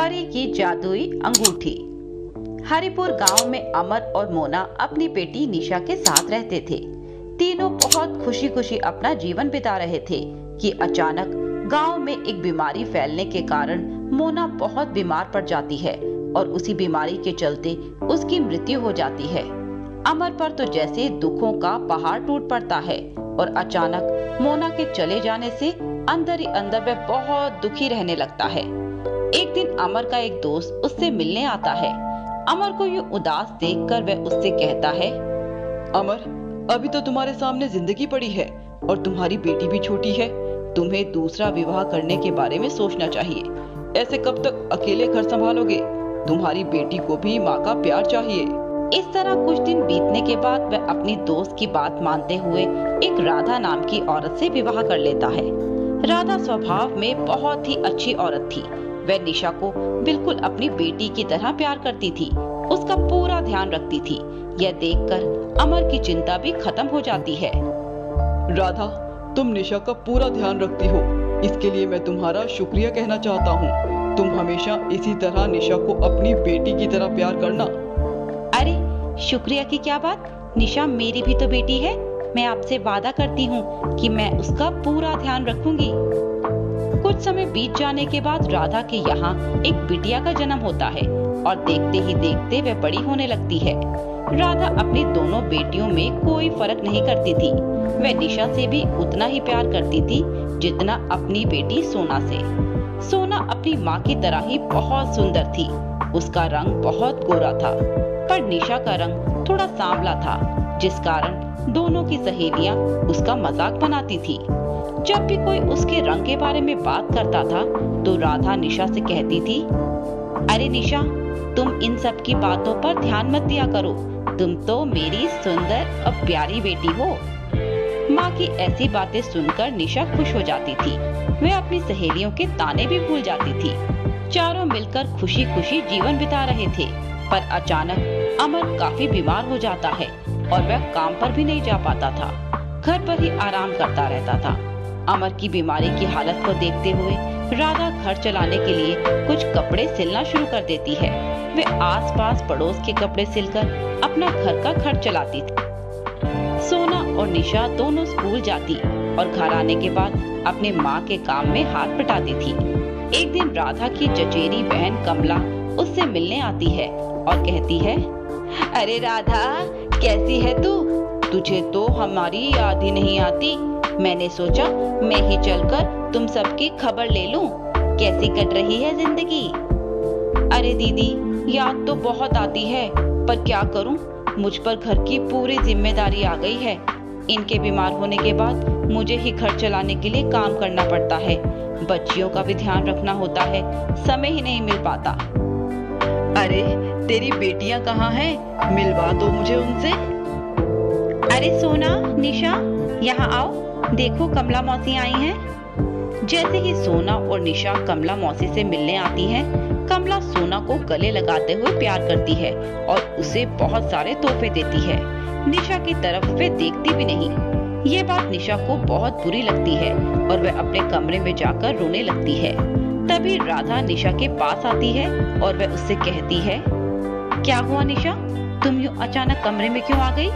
परी की जादुई अंगूठी। हरिपुर गांव में अमर और मोना अपनी बेटी निशा के साथ रहते थे। तीनों बहुत खुशी खुशी अपना जीवन बिता रहे थे कि अचानक गांव में एक बीमारी फैलने के कारण मोना बहुत बीमार पड़ जाती है और उसी बीमारी के चलते उसकी मृत्यु हो जाती है। अमर पर तो जैसे दुखों का पहाड़ टूट पड़ता है और अचानक मोना के चले जाने से अंदर ही अंदर वह बहुत दुखी रहने लगता है। एक दिन अमर का एक दोस्त उससे मिलने आता है। अमर को यूं उदास देखकर वह उससे कहता है, अमर, अभी तो तुम्हारे सामने जिंदगी पड़ी है और तुम्हारी बेटी भी छोटी है। तुम्हें दूसरा विवाह करने के बारे में सोचना चाहिए। ऐसे कब तक अकेले घर संभालोगे? तुम्हारी बेटी को भी माँ का प्यार चाहिए। इस तरह कुछ दिन बीतने के बाद वह अपनी दोस्त की बात मानते हुए एक राधा नाम की औरत से विवाह कर लेता है। राधा स्वभाव में बहुत ही अच्छी औरत थी। वह निशा को बिल्कुल अपनी बेटी की तरह प्यार करती थी, उसका पूरा ध्यान रखती थी। यह देखकर अमर की चिंता भी खत्म हो जाती है। राधा, तुम निशा का पूरा ध्यान रखती हो, इसके लिए मैं तुम्हारा शुक्रिया कहना चाहता हूँ। तुम हमेशा इसी तरह निशा को अपनी बेटी की तरह प्यार करना। अरे शुक्रिया की क्या बात, निशा मेरी भी तो बेटी है। मैं आपसे वादा करती हूँ कि मैं उसका पूरा ध्यान रखूंगी। कुछ समय बीत जाने के बाद राधा के यहाँ एक बिटिया का जन्म होता है और देखते ही देखते वह बड़ी होने लगती है। राधा अपनी दोनों बेटियों में कोई फर्क नहीं करती थी। वह निशा से भी उतना ही प्यार करती थी जितना अपनी बेटी सोना से। सोना अपनी माँ की तरह ही बहुत सुंदर थी। उसका रंग बहुत गोरा था, पर निशा का रंग थोड़ा सांवला था, जिस कारण दोनों की सहेलियां उसका मजाक बनाती थी। जब भी कोई उसके रंग के बारे में बात करता था तो राधा निशा से कहती थी, अरे निशा, तुम इन सब की बातों पर ध्यान मत दिया करो, तुम तो मेरी सुंदर और प्यारी बेटी हो। माँ की ऐसी बातें सुनकर निशा खुश हो जाती थी। वह अपनी सहेलियों के ताने भी भूल जाती थी। चारों मिलकर खुशी खुशी जीवन बिता रहे थे, पर अचानक अमर काफी बीमार हो जाता है और वह काम पर भी नहीं जा पाता था, घर पर ही आराम करता रहता था। अमर की बीमारी की हालत को देखते हुए राधा घर चलाने के लिए कुछ कपड़े सिलना शुरू कर देती है। वे आसपास पड़ोस के कपड़े सिलकर अपना घर का खर्च चलाती थी। सोना और निशा दोनों स्कूल जाती और घर आने के बाद अपने माँ के काम में हाथ बटाती थी। एक दिन राधा की चचेरी बहन कमला उससे मिलने आती है और कहती है, अरे राधा, कैसी है तू? तुझे तो हमारी याद ही नहीं आती। मैंने सोचा मैं ही चलकर तुम सबकी खबर ले लूं, कैसी कट रही है जिंदगी। अरे दीदी, याद तो बहुत आती है, पर क्या करूं, मुझ पर घर की पूरी जिम्मेदारी आ गई है। इनके बीमार होने के बाद मुझे ही घर चलाने के लिए काम करना पड़ता है। बच्चियों का भी ध्यान रखना होता है, समय ही नहीं मिल पाता। अरे तेरी बेटियां कहाँ हैं? मिलवा दो मुझे उनसे। अरे सोना, निशा, यहाँ आओ, देखो कमला मौसी आई हैं। जैसे ही सोना और निशा कमला मौसी से मिलने आती हैं, कमला सोना को गले लगाते हुए प्यार करती है और उसे बहुत सारे तोहफे देती है। निशा की तरफ वे देखती भी नहीं। ये बात निशा को बहुत बुरी लगती है और वह अपने कमरे में जाकर रोने लगती है। तभी राधा निशा के पास आती है और वह उससे कहती है, क्या हुआ निशा, तुम यूं अचानक कमरे में क्यों आ गई?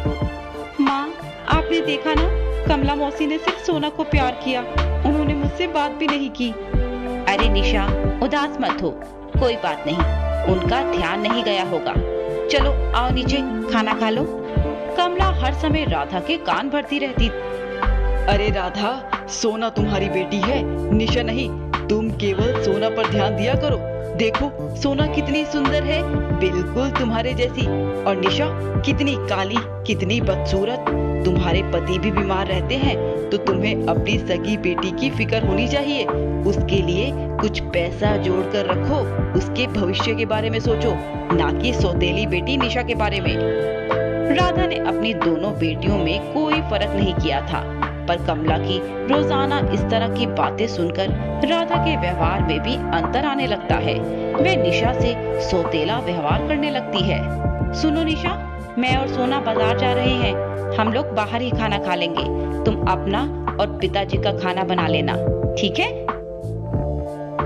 माँ, आपने देखा ना, कमला मौसी ने सिर्फ सोना को प्यार किया, उन्होंने मुझसे बात भी नहीं की। अरे निशा, उदास मत हो, कोई बात नहीं, उनका ध्यान नहीं गया होगा। चलो आओ नीचे, खाना खा लो। कमला हर समय राधा के कान भरती रहती। अरे राधा, सोना तुम्हारी बेटी है, निशा नहीं। तुम केवल सोना पर ध्यान दिया करो। देखो सोना कितनी सुंदर है, बिल्कुल तुम्हारे जैसी, और निशा कितनी काली, कितनी बदसूरत। तुम्हारे पति भी बीमार रहते हैं तो तुम्हें अपनी सगी बेटी की फिक्र होनी चाहिए। उसके लिए कुछ पैसा जोड़ कर रखो, उसके भविष्य के बारे में सोचो, ना कि सौतेली बेटी निशा के बारे में। राधा ने अपनी दोनों बेटियों में कोई फर्क नहीं किया था, पर कमला की रोजाना इस तरह की बातें सुनकर राधा के व्यवहार में भी अंतर आने लगता है। वह निशा से सौतेला व्यवहार करने लगती है। सुनो निशा, मैं और सोना बाजार जा रहे हैं, हम लोग बाहर ही खाना खा लेंगे। तुम अपना और पिताजी का खाना बना लेना, ठीक है?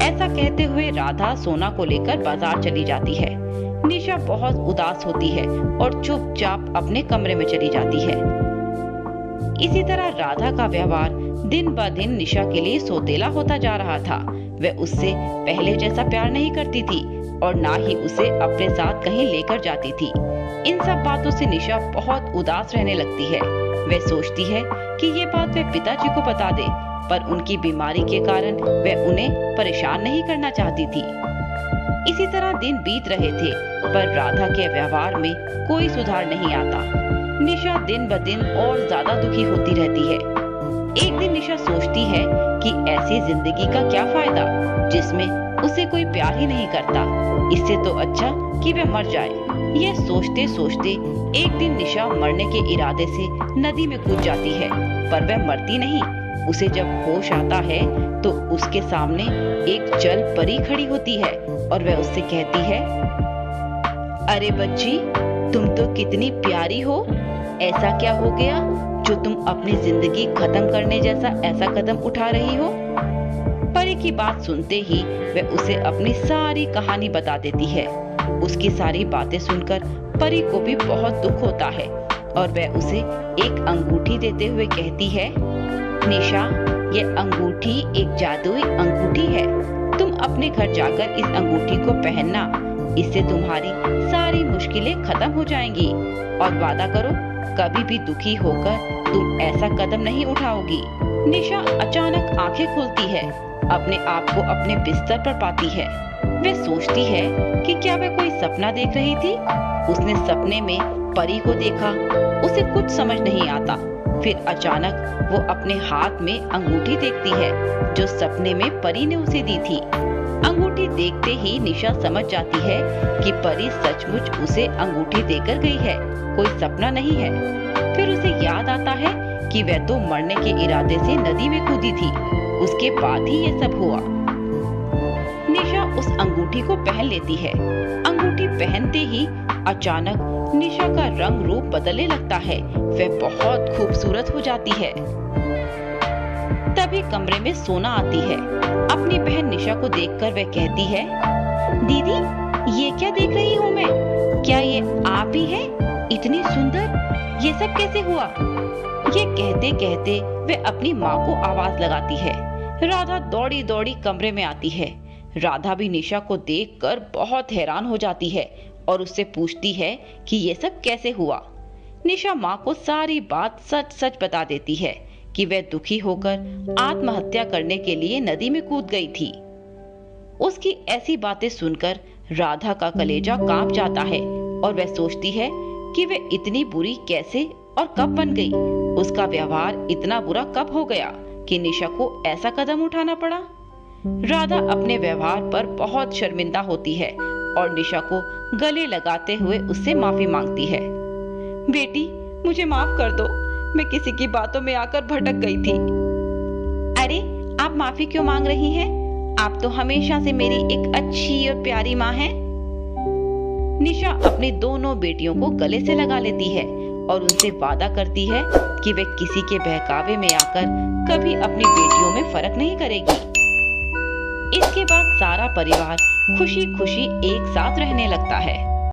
ऐसा कहते हुए राधा सोना को लेकर बाजार चली जाती है। निशा बहुत उदास होती है और चुपचाप अपने कमरे में चली जाती है। इसी तरह राधा का व्यवहार दिन ब दिन निशा के लिए सौतेला होता जा रहा था। वह उससे पहले जैसा प्यार नहीं करती थी और ना ही उसे अपने साथ कहीं लेकर जाती थी। इन सब बातों से निशा बहुत उदास रहने लगती है। वह सोचती है कि ये बात वह पिताजी को बता दे, पर उनकी बीमारी के कारण वह उन्हें परेशान नहीं करना चाहती थी। इसी तरह दिन बीत रहे थे, पर राधा के व्यवहार में कोई सुधार नहीं आता। निशा दिन ब दिन और ज्यादा दुखी होती रहती है। एक दिन निशा सोचती है कि ऐसी जिंदगी का क्या फायदा जिसमें उसे कोई प्यार ही नहीं करता। इससे तो अच्छा कि वह मर जाए। यह सोचते सोचते एक दिन निशा मरने के इरादे से नदी में कूद जाती है, पर वह मरती नहीं। उसे जब होश आता है तो उसके सामने एक जल परी खड़ी होती है और वह उससे कहती है, अरे बच्ची, तुम तो कितनी प्यारी हो। ऐसा क्या हो गया जो तुम अपनी जिंदगी खत्म करने जैसा ऐसा कदम उठा रही हो। परी की बात सुनते ही वह उसे अपनी सारी कहानी बता देती है। उसकी सारी बातें सुनकर परी को भी बहुत दुख होता है और वह उसे एक अंगूठी देते हुए कहती है, निशा, ये अंगूठी एक जादुई अंगूठी है। तुम अपने घर जाकर इस अंगूठी को पहनना। इससे तुम्हारी सारी मुश्किलें खत्म हो जाएंगी और वादा करो कभी भी दुखी होकर तुम ऐसा कदम नहीं उठाओगी। निशा अचानक आंखें खोलती है, अपने आप को अपने बिस्तर पर पाती है। वह सोचती है कि क्या वह कोई सपना देख रही थी। उसने सपने में परी को देखा। उसे कुछ समझ नहीं आता। फिर अचानक वो अपने हाथ में अंगूठी देखती है जो सपने में परी ने उसे दी थी। अंगूठी देखते ही निशा समझ जाती है कि परी सचमुच उसे अंगूठी देकर गई है, कोई सपना नहीं है। फिर उसे याद आता है कि वह तो मरने के इरादे से नदी में कूदी थी। उसके बाद ही ये सब हुआ। निशा उस अंगूठी को पहन लेती है। अंगूठी पहनते ही अचानक निशा का रंग रूप बदलने लगता है। वह बहुत खूबसूरत हो जाती है। तभी कमरे में सोना आती है। अपनी बहन निशा को देखकर वह कहती है, दीदी, ये क्या देख रही हूँ मैं? क्या ये आप ही है? इतनी सुंदर, ये सब कैसे हुआ? ये कहते कहते वह अपनी माँ को आवाज लगाती है। राधा दौड़ी दौड़ी कमरे में आती है। राधा भी निशा को देखकर बहुत हैरान हो जाती है और उससे पूछती है कि ये सब कैसे हुआ। निशा माँ को सारी बात सच सच बता देती है कि वह दुखी होकर आत्महत्या करने के लिए नदी में कूद गई थी। उसकी ऐसी बातें सुनकर राधा का कलेजा कांप जाता है और वह सोचती है कि वह इतनी बुरी कैसे और कब बन गई। उसका व्यवहार इतना बुरा कब हो गया कि निशा को ऐसा कदम उठाना पड़ा। राधा अपने व्यवहार पर बहुत शर्मिंदा होती है और निशा को गले लगाते हुए उससे माफी मांगती है। बेटी, मुझे माफ कर दो, मैं किसी की बातों में आकर भटक गई थी। अरे, आप माफी क्यों मांग रही हैं? आप तो हमेशा से मेरी एक अच्छी और प्यारी माँ हैं। निशा अपनी दोनों बेटियों को गले से लगा लेती है और उनसे वादा करती है कि वे किसी के बहकावे में आकर कभी अपनी बेटियों में फर्क नहीं करेगी। इसके बाद सारा परिवार खुशी खुशी एक साथ रहने लगता है।